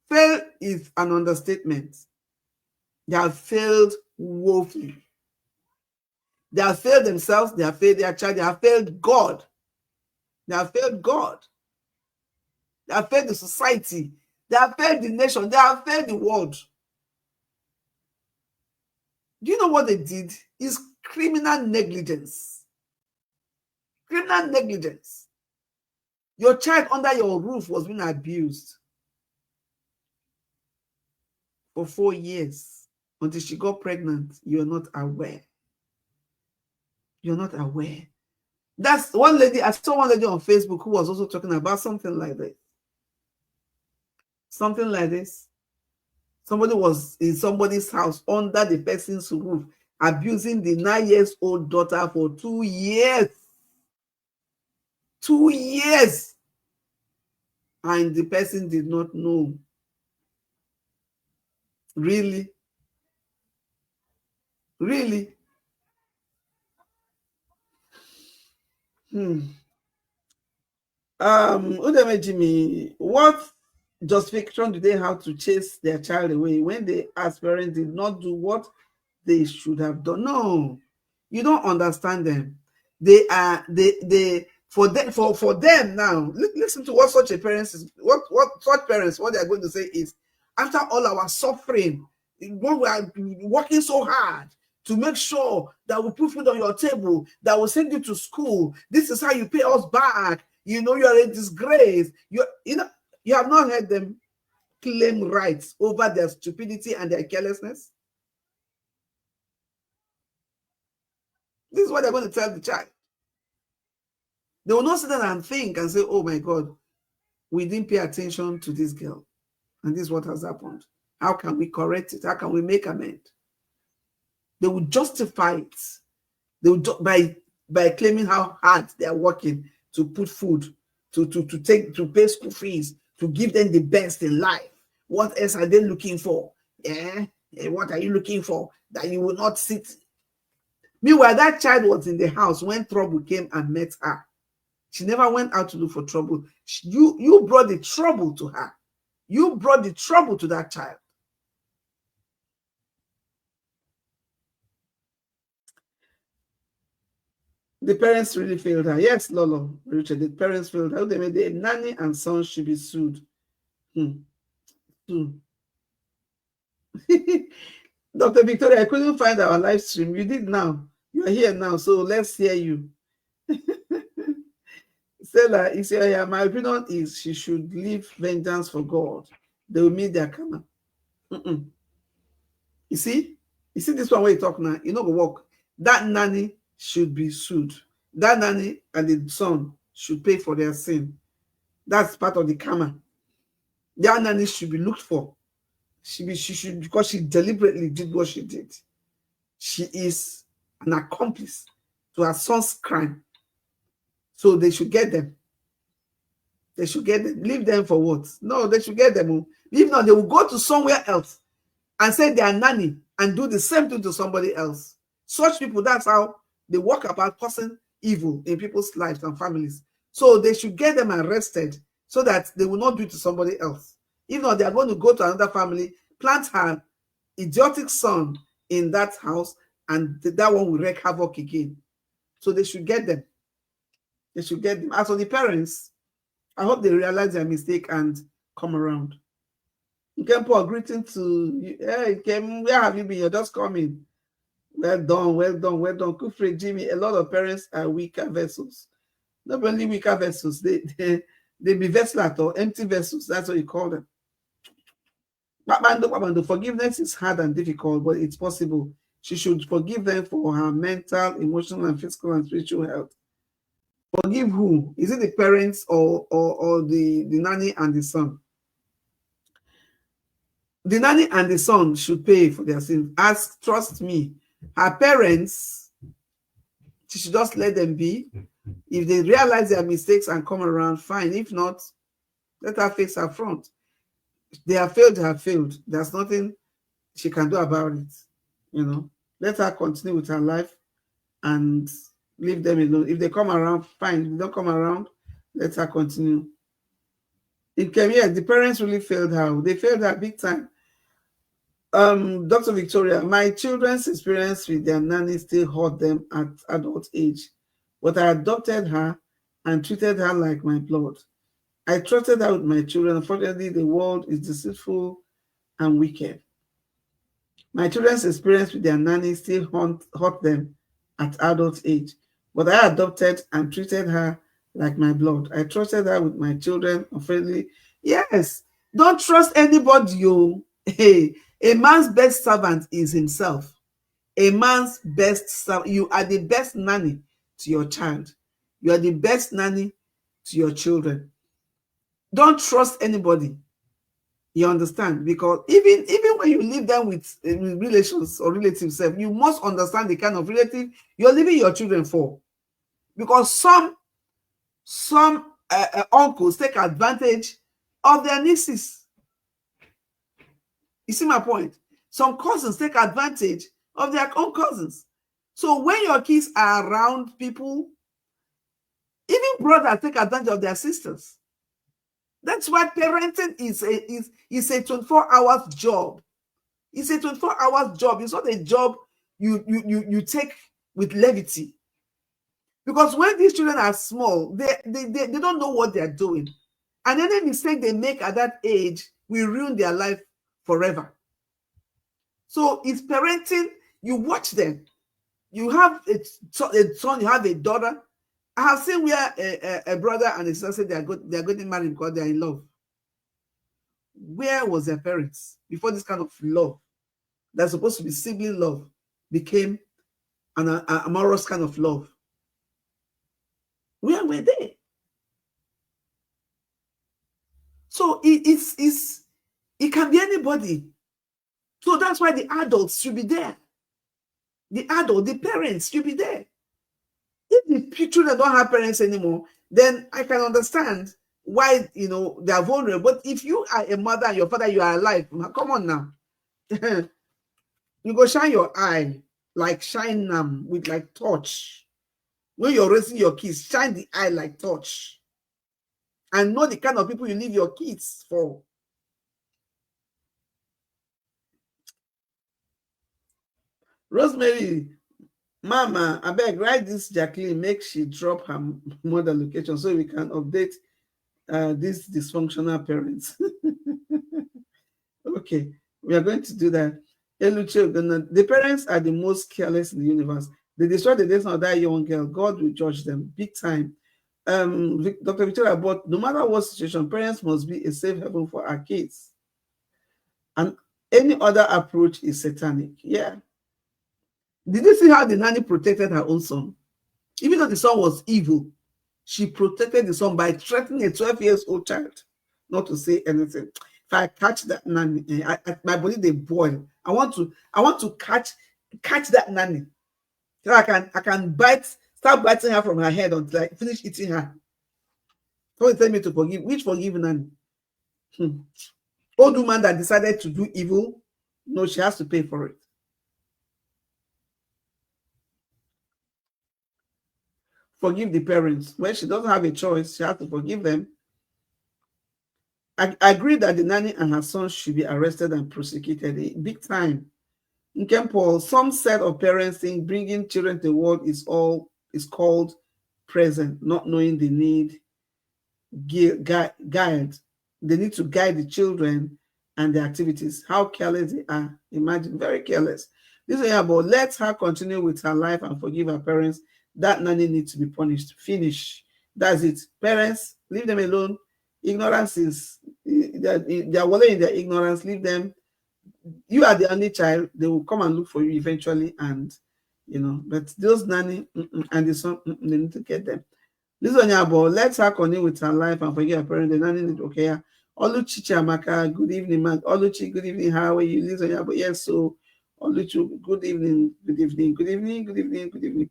Fail is an understatement. They have failed woefully. They have failed themselves. They have failed their child. They have failed God. They have failed God. They have failed the society. They have failed the nation. They have failed the world. Do you know what they did? It's criminal negligence. Criminal negligence. Your child under your roof was being abused for 4 years until she got pregnant. You're not aware. You're not aware. That's one lady. I saw one lady on Facebook who was also talking about something like this. Something like this. Somebody was in somebody's house under the person's roof, abusing the 9-year-old daughter for 2 years. 2 years. And the person did not know. Really? Really? Jimmy, what justification do they have to chase their child away when they, as parents, did not do what they should have done? No, you don't understand them. They are for them now. Listen to what such a parents is. What such parents, what they are going to say is, after all our suffering, when we are working so hard to make sure that we put food on your table, that we send you to school, this is how you pay us back. You know, you are a disgrace. You have not heard them claim rights over their stupidity and their carelessness. This is what they're going to tell the child. They will not sit down and think and say, oh my God, we didn't pay attention to this girl. And this is what has happened. How can we correct it? How can we make amends? They will justify it. They will by claiming how hard they are working to put food, to pay school fees, to give them the best in life. What else are they looking for? Yeah, what are you looking for that you will not sit? Meanwhile, that child was in the house when trouble came and met her. She never went out to look for trouble. You brought the trouble to her. You brought the trouble to that child. The parents really failed her. Yes, Lolo, Richard, the parents failed her. They made the nanny and son should be sued. Dr. Victoria, I couldn't find our live stream. You did now. You are here now, so let's hear you. Stella, my opinion is she should leave vengeance for God. They will meet their karma. You see this one where you talk now, you know, go work. That nanny should be sued. That nanny and the son should pay for their sin. That's part of the karma. That nanny should be looked for. She should, because she deliberately did what she did. She is an accomplice to her son's crime. So they should get them. They should get them. Leave them for what? No, they should get them. If not, they will go to somewhere else and say they are nanny and do the same thing to somebody else. Such people, that's how they walk about causing evil in people's lives and families. So they should get them arrested so that they will not do it to somebody else. If not, they are going to go to another family, plant her idiotic son in that house, and that one will wreak havoc again. So they should get them. They should get them. As for the parents, I hope they realize their mistake and come around. Paul, greeting to you. Hey, Kem, where have you been? You're just coming. Well done, well done, well done. Kufre, Jimmy, a lot of parents are weaker vessels. Not only weaker vessels, they be vessels or empty vessels. That's what you call them. Babando, forgiveness is hard and difficult, but it's possible. She should forgive them for her mental, emotional, and physical and spiritual health. Forgive who? Is it the parents or the nanny and the son? The nanny and the son should pay for their sins. Trust me, her parents, she should just let them be. If they realize their mistakes and come around, fine. If not, let her face her front. They have failed, There's nothing she can do about it. You know, let her continue with her life and leave them alone. If they come around, fine. If they don't come around, let her continue. In Kenya, the parents really failed her. They failed her big time. Dr. Victoria, my children's experience with their nanny still hurt them at adult age, but I adopted her and treated her like my blood. I trusted her with my children. Unfortunately, the world is deceitful and wicked. My children's experience with their nanny still hurt them at adult age, but I adopted and treated her like my blood. I trusted her with my children unfairly. Yes, don't trust anybody. You, hey, a man's best servant is himself. A man's best servant. You are the best nanny to your child. You are the best nanny to your children. Don't trust anybody. You understand? Because even when you leave them with relations or relatives, you must understand the kind of relative you're leaving your children for. Because some uncles take advantage of their nieces. You see my point? Some cousins take advantage of their own cousins. So when your kids are around people, even brothers take advantage of their sisters. That's why parenting is a 24 hours job. It's a 24 hours job. It's not a job you take with levity. Because when these children are small, they don't know what they're doing. And any mistake they make at that age will ruin their life forever. So it's parenting. You watch them. You have a son, you have a daughter. I have seen where a brother and a sister say they are getting married because they are in love. Where was their parents before this kind of love that's supposed to be sibling love became an amorous kind of love? Where were they? So it can be anybody. So that's why the adults should be there. The parents should be there. If the children don't have parents anymore, then I can understand why they are vulnerable. But if you are a mother and your father, you are alive, come on now. You go shine your eye, like shine them with like torch. When you're raising your kids, shine the eye like torch. And know the kind of people you leave your kids for. Rosemary, Mama, I beg, write this Jacqueline, make she drop her mother location so we can update these dysfunctional parents. Okay, we are going to do that. The parents are the most careless in the universe. They destroy the destiny of that young girl. God will judge them big time. Dr. Victoria, but no matter what situation, parents must be a safe haven for our kids. And any other approach is satanic. Yeah. Did you see how the nanny protected her own son? Even though the son was evil, she protected the son by threatening a 12-year-old child not to say anything. If I catch that nanny, my body they boil. I want to catch that nanny. So I can start biting her from her head until I finish eating her. Someone tell me to forgive. Which forgive nanny? Old woman that decided to do evil, no, she has to pay for it. Forgive the parents. When she doesn't have a choice, she has to forgive them. I agree that the nanny and her son should be arrested and prosecuted big time. In Kempole, some set of parents think bringing children to the world is called present, not knowing the need guide. They need to guide the children and their activities. How careless they are. Imagine, very careless. This is about let her continue with her life and forgive her parents. That nanny needs to be punished. Finish. That's it. Parents, leave them alone. Ignorance is they are walling in their ignorance. Leave them. You are the only child. They will come and look for you eventually, and But those nanny and the son, they need to get them. This one about let her continue with her life and forgive her parents. The nanny need okay. Oluchi Chiamaka, good evening, man. Oluchi, good evening. How are you? Listen, about yes, so Oluchi, good evening, good evening, good evening, good evening, good evening.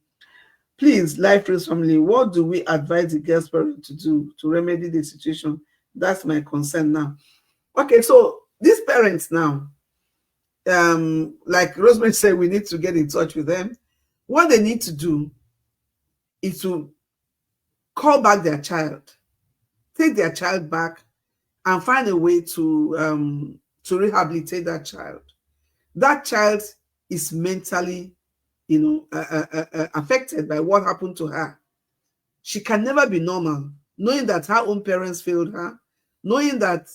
Please, Lifereals family, what do we advise the girl's parent to do to remedy the situation? That's my concern now. Okay, so these parents now, like Rosemary said, we need to get in touch with them. What they need to do is to call back their child, take their child back, and find a way to rehabilitate that child. That child is mentally, affected by what happened to her. She can never be normal, knowing that her own parents failed her, knowing that,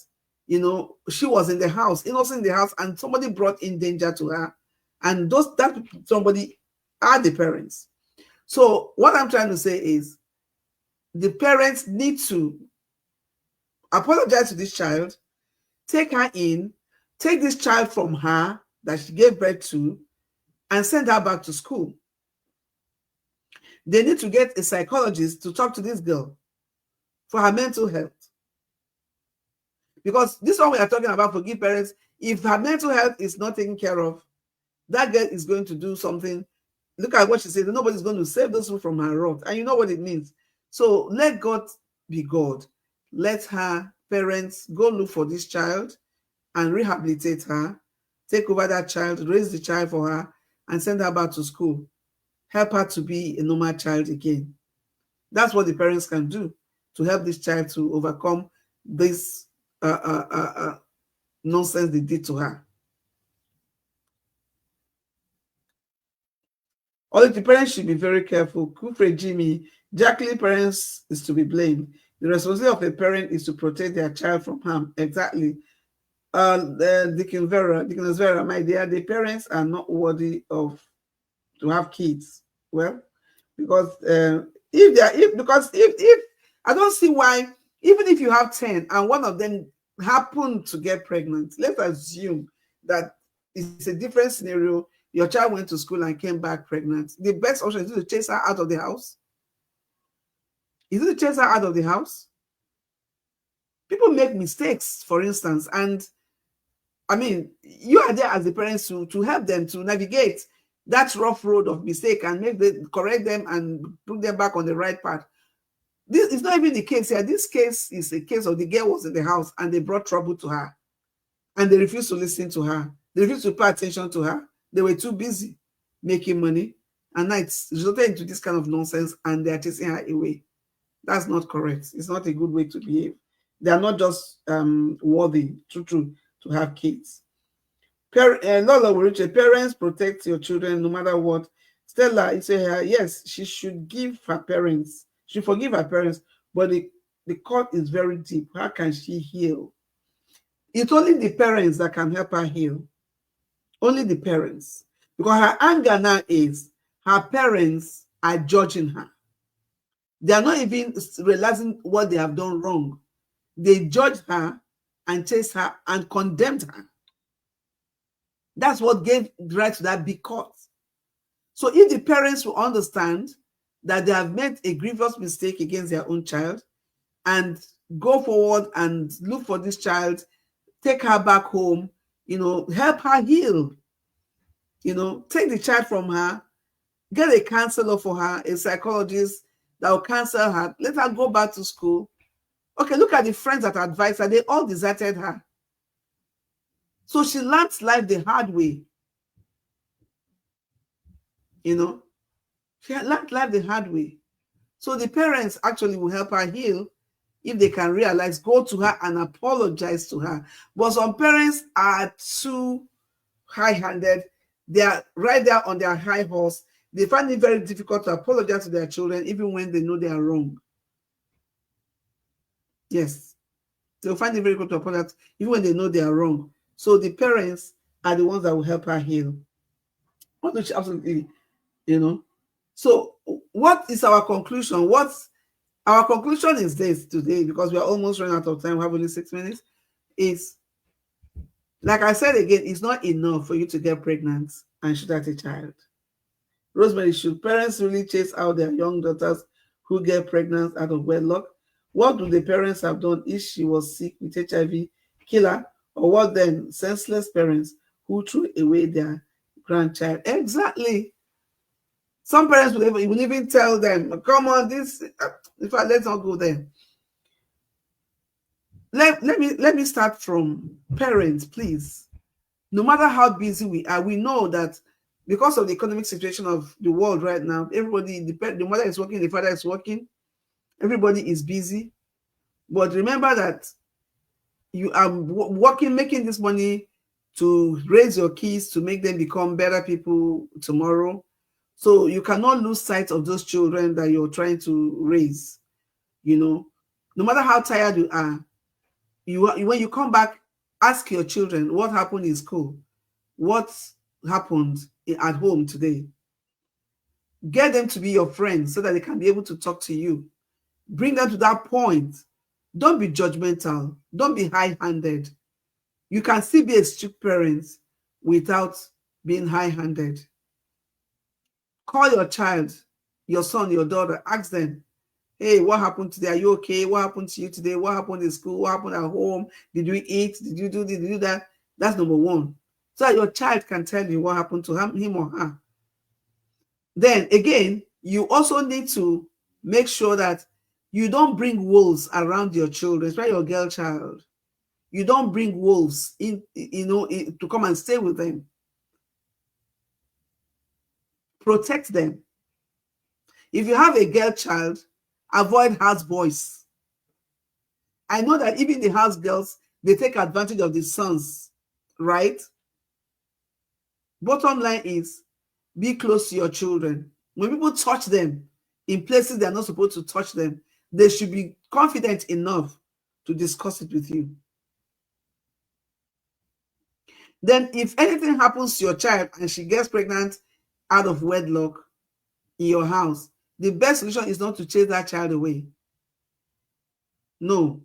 she was in the house, innocent in the house, and somebody brought in danger to her. And that somebody are the parents. So what I'm trying to say is, the parents need to apologize to this child, take her in, take this child from her that she gave birth to, and send her back to school. They need to get a psychologist to talk to this girl for her mental health. Because this one we are talking about, forgive parents, if her mental health is not taken care of, that girl is going to do something. Look at what she said. Nobody's going to save those people from her wrath. And you know what it means. So let God be God. Let her parents go look for this child and rehabilitate her, take over that child, raise the child for her, and send her back to school. Help her to be a normal child again. That's what the parents can do to help this child to overcome this nonsense they did to her. Although the parents should be very careful. Kufre Jimmy, Jacqueline parents is to be blamed. The responsibility of a parent is to protect their child from harm. Exactly. Deaconess Vera, my dear, the parents are not worthy of to have kids. Well, because if I don't see why, even if you have 10 and one of them happened to get pregnant, let's assume that it's a different scenario. Your child went to school and came back pregnant. The best option is to chase her out of the house. Is it to chase her out of the house? People make mistakes, for instance, and I mean, you are there as the parents to help them to navigate that rough road of mistake and correct them and put them back on the right path. This is not even the case here. This case is a case of the girl was in the house and they brought trouble to her and they refused to listen to her. They refused to pay attention to her. They were too busy making money, and now it's resulted into this kind of nonsense and they are chasing her away. That's not correct. It's not a good way to behave. They are not just worthy, true, to have kids. Lola Wuriche, parents protect your children no matter what. Stella, you say her, yes, she should forgive her parents, but the cut is very deep. How can she heal? It's only the parents that can help her heal. Only the parents. Because her anger now is her parents are judging her. They are not even realizing what they have done wrong. They judged her and chased her and condemned her. That's what gave rise to that big cut. So if the parents will understand that they have made a grievous mistake against their own child and go forward and look for this child, take her back home, help her heal, take the child from her, get a counselor for her, a psychologist that will counsel her, let her go back to school. Okay, look at the friends that advised her. They all deserted her. So she learned life the hard way. She learned life the hard way. So the parents actually will help her heal if they can realize, go to her and apologize to her. But some parents are too high-handed. They are right there on their high horse. They find it very difficult to apologize to their children even when they know they are wrong. Yes. They'll find it very difficult to apologize even when they know they are wrong. So the parents are the ones that will help her heal. Absolutely, So what is our conclusion? Our conclusion is this today, because we are almost running out of time. We have only 6 minutes. Is, like I said again, it's not enough for you to get pregnant and shoot at a child. Rosemary, should parents really chase out their young daughters who get pregnant out of wedlock? What would the parents have done if she was sick with HIV, killer, or what then? Senseless parents who threw away their grandchild. Exactly. Some parents will even tell them, come on, this, in fact, let's not go there. Let me start from parents, please. No matter how busy we are, we know that because of the economic situation of the world right now, everybody, the mother is working, the father is working, everybody is busy. But remember that you are working, making this money to raise your kids, to make them become better people tomorrow. So you cannot lose sight of those children that you're trying to raise. No matter how tired you are, when you come back, ask your children what happened in school, what happened at home today. Get them to be your friends so that they can be able to talk to you. Bring them to that point. Don't be judgmental. Don't be high-handed. You can still be a strict parent without being high-handed. Call your child, your son, your daughter, ask them, hey, what happened today? Are you okay? What happened to you today? What happened in school? What happened at home? Did you eat? Did you do that? That's number one. So that your child can tell you what happened to him or her. Then again, you also need to make sure that you don't bring wolves around your children, especially your girl child. You don't bring wolves in, to come and stay with them. Protect them. If you have a girl child, avoid house boys. I know that even the house girls, they take advantage of the sons, right? Bottom line is, be close to your children. When people touch them in places they're not supposed to touch them, they should be confident enough to discuss it with you. Then if anything happens to your child and she gets pregnant out of wedlock in your house, the best solution is not to chase that child away. No.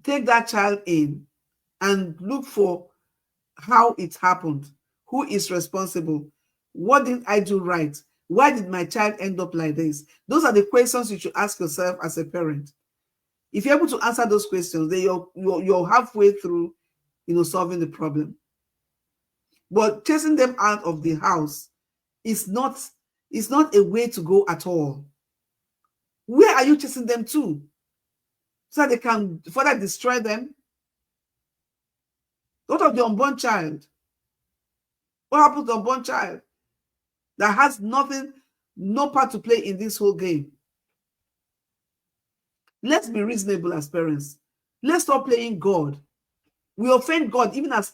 Take that child in and look for how it happened. Who is responsible? What did I do right? Why did my child end up like this? Those are the questions you should ask yourself as a parent. If you're able to answer those questions, then you're halfway through, solving the problem. But chasing them out of the house is not a way to go at all. Where are you chasing them to? So that they can further destroy them? What of the unborn child? What happens to the unborn child that has no part to play in this whole game? Let's be reasonable as parents. Let's stop playing God. We offend God, even as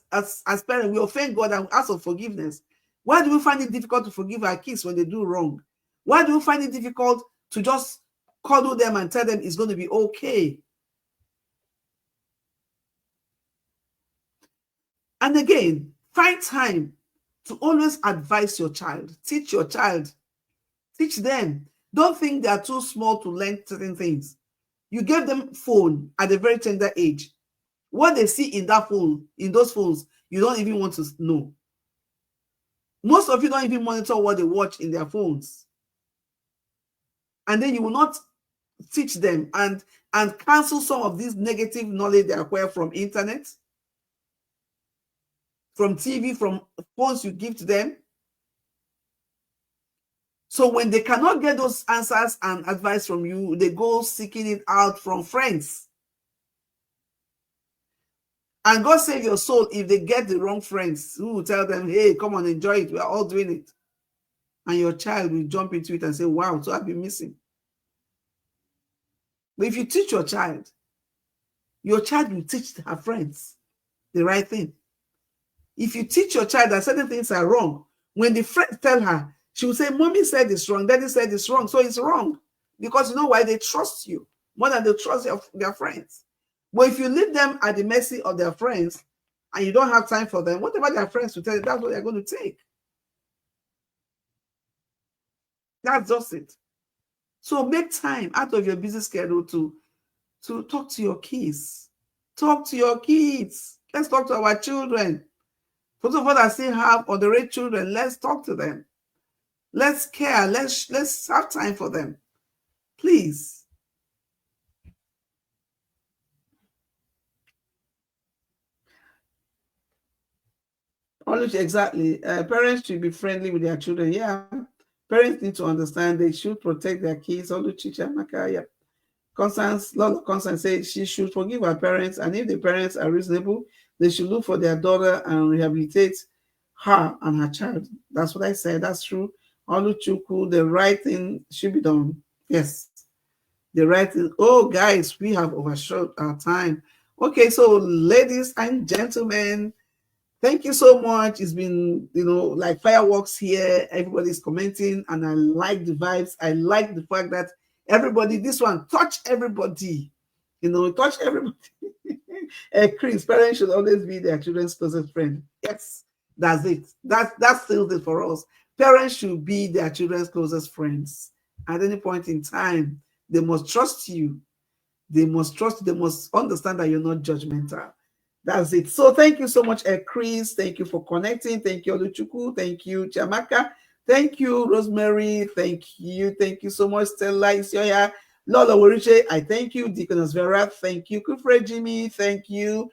parents, we offend God and ask for forgiveness. Why do we find it difficult to forgive our kids when they do wrong? Why do we find it difficult to just cuddle them and tell them it's going to be okay? And again, find time to always advise your child. Teach your child. Teach them. Don't think they are too small to learn certain things. You gave them phone at a very tender age. What they see in that phone, in those phones, you don't even want to know. Most of you don't even monitor what they watch in their phones. And then you will not teach them and cancel some of this negative knowledge they acquire from internet, from TV, from phones you give to them. So when they cannot get those answers and advice from you, they go seeking it out from friends. And God save your soul if they get the wrong friends who will tell them, hey, come on, enjoy it. We are all doing it. And your child will jump into it and say, wow, so I've been missing. But if you teach your child will teach her friends the right thing. If you teach your child that certain things are wrong, when the friends tell her, she will say, mommy said it's wrong, daddy said it's wrong, so it's wrong. Because you know why? They trust you more than they trust their friends. But if you leave them at the mercy of their friends and you don't have time for them, whatever their friends will tell you, that's what they're going to take. That's just it. So make time out of your busy schedule to talk to your kids. Talk to your kids. Let's talk to our children. For those of us that still have underage children, let's talk to them. Let's care. Let's have time for them. Please. Exactly. Parents should be friendly with their children. Yeah. Parents need to understand they should protect their kids. Yeah. Constance, Lord of Constance said she should forgive her parents, and if the parents are reasonable, they should look for their daughter and rehabilitate her and her child. That's what I said. That's true. Oluchuku, the right thing should be done. Yes. The right thing. Oh, guys, we have overshot our time. Okay, so ladies and gentlemen, thank you so much. It's been, like fireworks here. Everybody's commenting, and I like the vibes. I like the fact that everybody, this one, touch everybody. Touch everybody. Chris, parents should always be their children's closest friend. Yes, that's it. That seals it for us. Parents should be their children's closest friends at any point in time. They must trust you. They must trust. They must understand that you're not judgmental. That's it. So thank you so much, Chris. Thank you for connecting. Thank you, Oluchuku. Thank you, Chamaka. Thank you, Rosemary. Thank you. Thank you so much, Stella Isioya. Lola Woriche, I thank you. Deaconess Vera, thank you. Kufre Jimmy, thank you.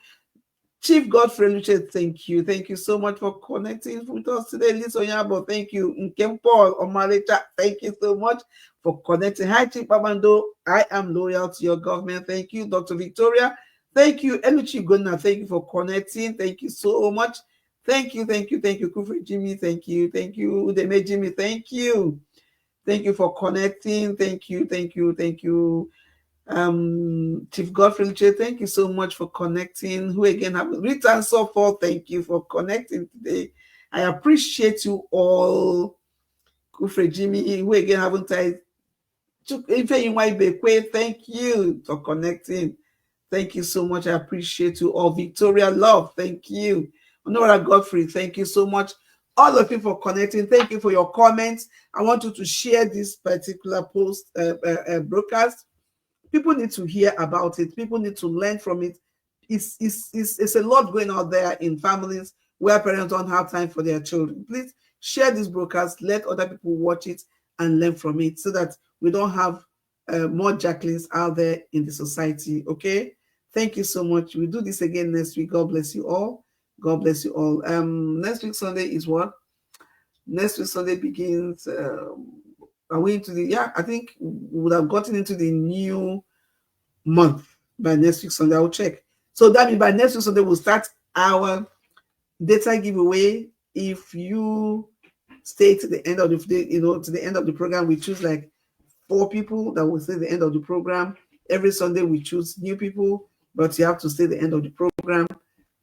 Chief Godfrey Luche, thank you. Thank you so much for connecting with us today. Lisa Onyabo, thank you. Nkem Paul Omalecha, thank you so much for connecting. Hi, Chief Babando. I am loyal to your government. Thank you. Dr. Victoria, thank you. Eluchi Gona, thank you for connecting. Thank you so much. Thank you, thank you, thank you. Kufri Jimmy, thank you. Thank you. Udeme Jimmy, thank you. Thank you for connecting. Thank you, thank you, thank you. Chief Godfrey Luche, thank you so much for connecting. Who again have Rita and so forth, thank you for connecting today. I appreciate you all. Kufre Jimmy, who again haven't I? Thank you for connecting. Thank you so much. I appreciate you all. Victoria Love, thank you. Honora Godfrey, thank you so much. All of you for connecting. Thank you for your comments. I want you to share this particular post broadcast. People need to hear about it. People need to learn from it. It's a lot going on there in families where parents don't have time for their children. Please share this broadcast. Let other people watch it and learn from it so that we don't have more Jacquelines out there in the society. Okay? Thank you so much. We'll do this again next week. God bless you all. God bless you all. Next week Sunday is what? Next week Sunday begins. Are we into the? Yeah, I think we would have gotten into the new month by next week Sunday. I'll check. So that means by next week Sunday we'll start our data giveaway. If you stay to the end of the day, to the end of the program, we choose like 4 people that will stay at the end of the program. Every Sunday we choose new people, but you have to stay at the end of the program.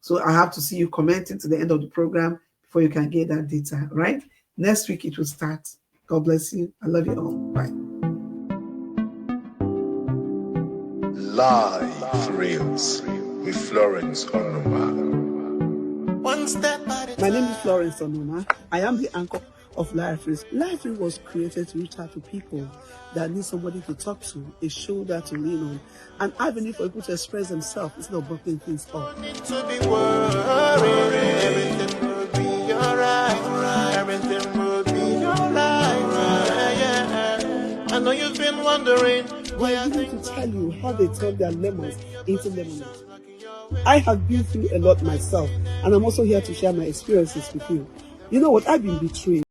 So I have to see you commenting to the end of the program before you can get that data, right? Next week it will start. God bless you. I love you all. Bye. Lifereals with Florence onuma. One step at a My name is Florence Onuma. I am the anchor of Lifereals. Lifereals was created to reach out to people that need somebody to talk to, a shoulder to lean on, an avenue for people to express themselves instead of blocking things off. No need to be worried. Everything will be alright. Everything will be alright. Yeah. I know you've been wondering why I I'm going think to tell you how they turn their lemons into lemonade. I have been through a lot myself, and I'm also here to share my experiences with you. You know what? I've been betrayed.